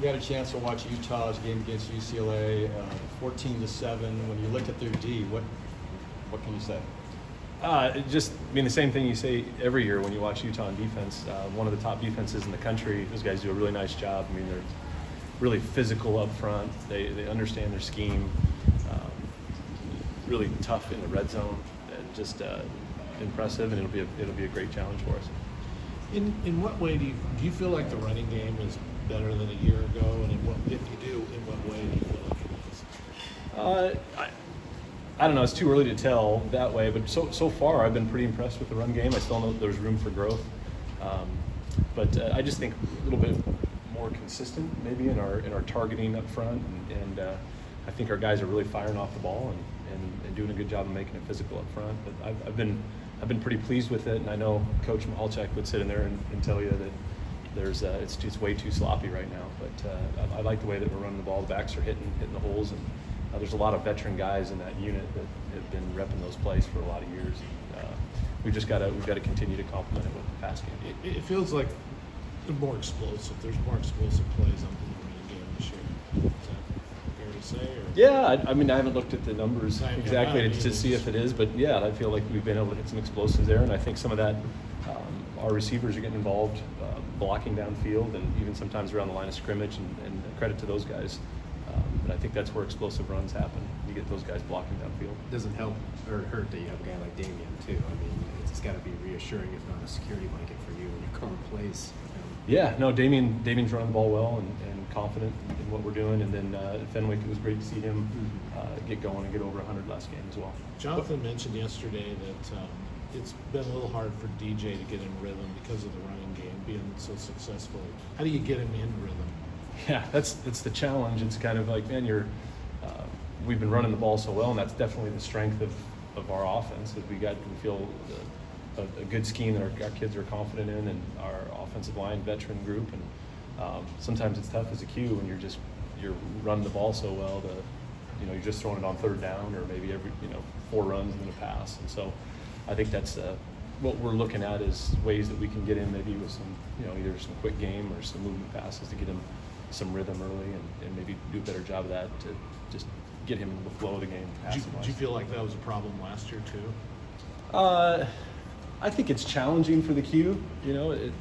You had a chance to watch Utah's game against UCLA, 14-7. When you look at their D, what can you say? Just the same thing you say every year when you watch Utah on defense. One of the top defenses in the country. Those guys do a really nice job. I mean, they're really physical up front. They understand their scheme. Really tough in the red zone. Just impressive, and it'll be a great challenge for us. In what way do you feel like the running game is better than a year ago? And if you do, in what way do you feel like it is? I don't know. It's too early to tell that way, but so far I've been pretty impressed with the run game. I still know there's room for growth, but I just think a little bit more consistent maybe in our targeting up front, and I think our guys are really firing off the ball and doing a good job of making it physical up front. But I've been pretty pleased with it, and I know Coach Mahalchek would sit in there and tell you that it's way too sloppy right now. But I like the way that we're running the ball. The backs are hitting the holes, and there's a lot of veteran guys in that unit that have been repping those plays for a lot of years. We've got to continue to complement it with the pass game. It feels like they're more explosive. There's more explosive plays on the running game this year. Is that fair to say? Or? Yeah, I haven't looked at the numbers exactly I mean, to see if it is, but yeah, I feel like we've been able to hit some explosives there, and I think some of that, our receivers are getting involved, blocking downfield, and even sometimes around the line of scrimmage, and credit to those guys. But I think that's where explosive runs happen. You get those guys blocking downfield. Doesn't help or hurt that you have a guy like Damian too. I mean, it's got to be reassuring, if not a security blanket for you when you come in place. Yeah, no, Damian's running the ball well and confident in what we're doing. And then at Fenwick, it was great to see him get going and get over 100 last game as well. Jonathan mentioned yesterday that it's been a little hard for DJ to get in rhythm because of the running game being so successful. How do you get him in rhythm? Yeah, that's the challenge. It's kind of like, man, we've been running the ball so well, and that's definitely the strength of our offense. Is we feel a good scheme that our kids are confident in, and our offensive line veteran group. And sometimes it's tough as a Q when you're running the ball so well. You're just throwing it on third down, or maybe every 4 runs and then a pass. And so I think that's what we're looking at is ways that we can get in maybe with some either some quick game or some movement passes to get him some rhythm early, and maybe do a better job of that to just get him in the flow of the game. Did you feel like that was a problem last year too? I think it's challenging for the Q,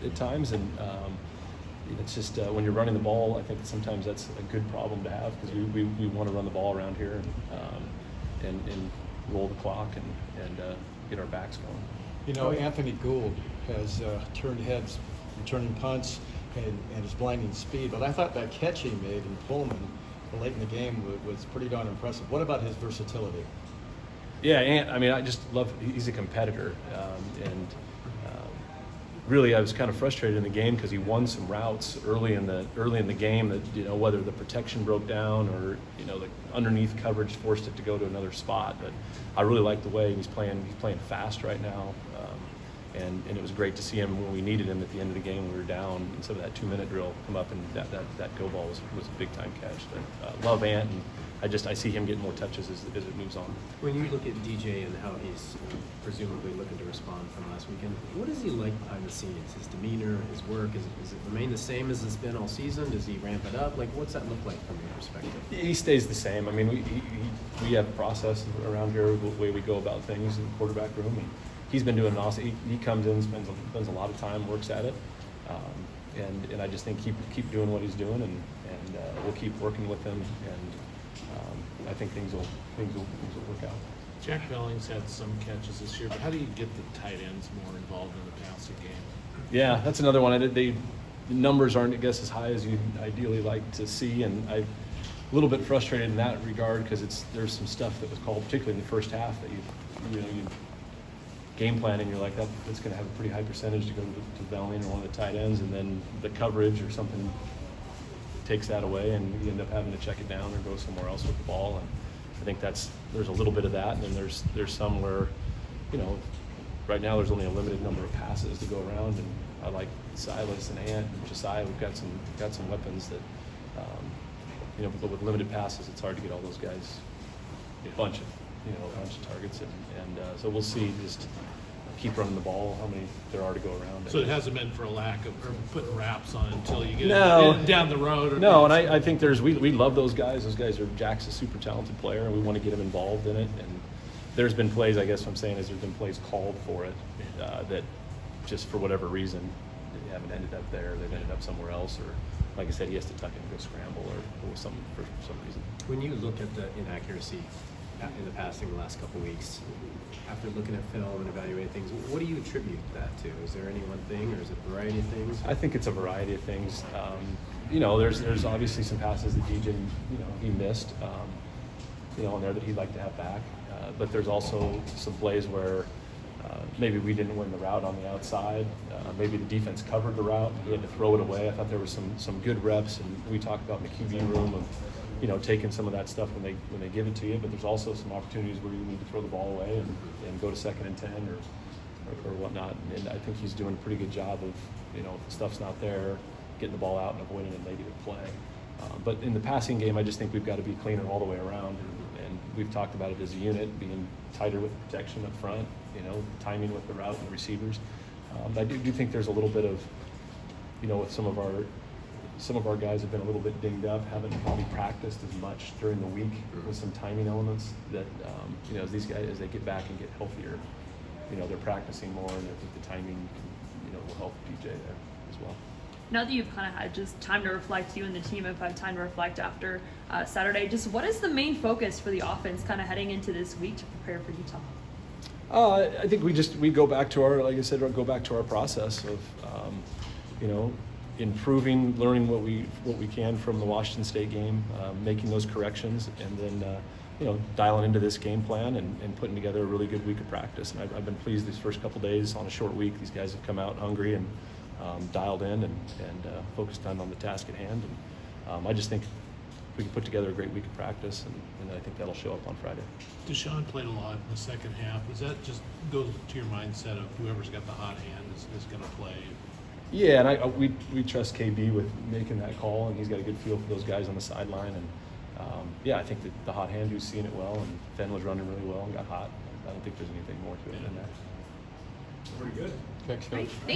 at times, and it's just when you're running the ball, I think sometimes that's a good problem to have, because we want to run the ball around here and roll the clock and get our backs going. Anthony Gould has turned heads, returning punts, and his blinding speed. But I thought that catch he made in Pullman late in the game was pretty darn impressive. What about his versatility? Yeah, I just love. He's a competitor, and really, I was kind of frustrated in the game because he won some routes early in the game that whether the protection broke down or the underneath coverage forced it to go to another spot. But I really like the way he's playing. He's playing fast right now. And it was great to see him when we needed him at the end of the game. We were down, and some of that 2-minute drill come up, and that go ball was a big time catch. But love Ant, and I see him getting more touches as it moves on. When you look at DJ and how he's presumably looking to respond from last weekend, what is he like behind the scenes? His demeanor, his work, is it remain the same as it's been all season? Does he ramp it up? Like, what's that look like from your perspective? He stays the same. I mean, we have a process around here, the way we go about things in the quarterback room. And he's been doing an awesome. He comes in, spends a lot of time, works at it, and I just think keep doing what he's doing, and we'll keep working with him, and I think things will work out. Jack Belling's had some catches this year, but how do you get the tight ends more involved in the passing game? Yeah, that's another one. The numbers aren't, I guess, as high as you'd ideally like to see, and I'm a little bit frustrated in that regard because there's some stuff that was called, particularly in the first half, that you game planning, you're like, that's going to have a pretty high percentage to go to Belling or one of the tight ends, and then the coverage or something takes that away, and you end up having to check it down or go somewhere else with the ball. And I think there's a little bit of that, and then there's some where, right now there's only a limited number of passes to go around, and I like Silas and Ant and Josiah. We've got some weapons that, but with limited passes, it's hard to get all those guys a bunch of targets, and so we'll see. Just keep running the ball, how many there are to go around. So it hasn't been for a lack of, or putting wraps on until you get No. down the road? Or No, and I think we love those guys. Those guys Jack's a super talented player, and we want to get him involved in it. And there's been plays, I guess what I'm saying is there's been plays called for it that just for whatever reason they haven't ended up there. They've ended up somewhere else, or like I said, he has to tuck in and go scramble or some for some reason. When you look at the inaccuracy in the passing the last couple of weeks, after looking at film and evaluating things, what do you attribute that to? Is there any one thing, or is it a variety of things? I think it's a variety of things. There's obviously some passes that DJ, he missed, in there that he'd like to have back. But there's also some plays where maybe we didn't win the route on the outside. Maybe the defense covered the route. He had to throw it away. I thought there was some good reps, and we talked about in the QB room of taking some of that stuff when they give it to you. But there's also some opportunities where you need to throw the ball away and go to 2nd and 10 or whatnot. And I think he's doing a pretty good job of if stuff's not there, getting the ball out and avoiding a negative play. But in the passing game, I just think we've got to be cleaner all the way around. And we've talked about it as a unit, being tighter with protection up front, timing with the route and the receivers. I do think there's a little bit of, with some of our guys have been a little bit dinged up, haven't probably practiced as much during the week with some timing elements that, as these guys, as they get back and get healthier, they're practicing more, and I think the timing, will help DJ there as well. Now that you've kind of had just time to reflect, you and the team have had time to reflect after Saturday, just what is the main focus for the offense kind of heading into this week to prepare for Utah? I think we go back to our, like I said, go back to our process of, improving, learning what we can from the Washington State game, making those corrections, and then dialing into this game plan and putting together a really good week of practice. And I've been pleased these first couple days on a short week. These guys have come out hungry and dialed in and focused on the task at hand. And I just think we can put together a great week of practice, and I think that'll show up on Friday. Deshaun played a lot in the second half. Does that just go to your mindset of whoever's got the hot hand is going to play? Yeah, and we trust KB with making that call, and he's got a good feel for those guys on the sideline. And I think that the hot hand who's seeing it well, and Fenn was running really well and got hot. I don't think there's anything more to it than that. Pretty good. Thanks, Coach. Thank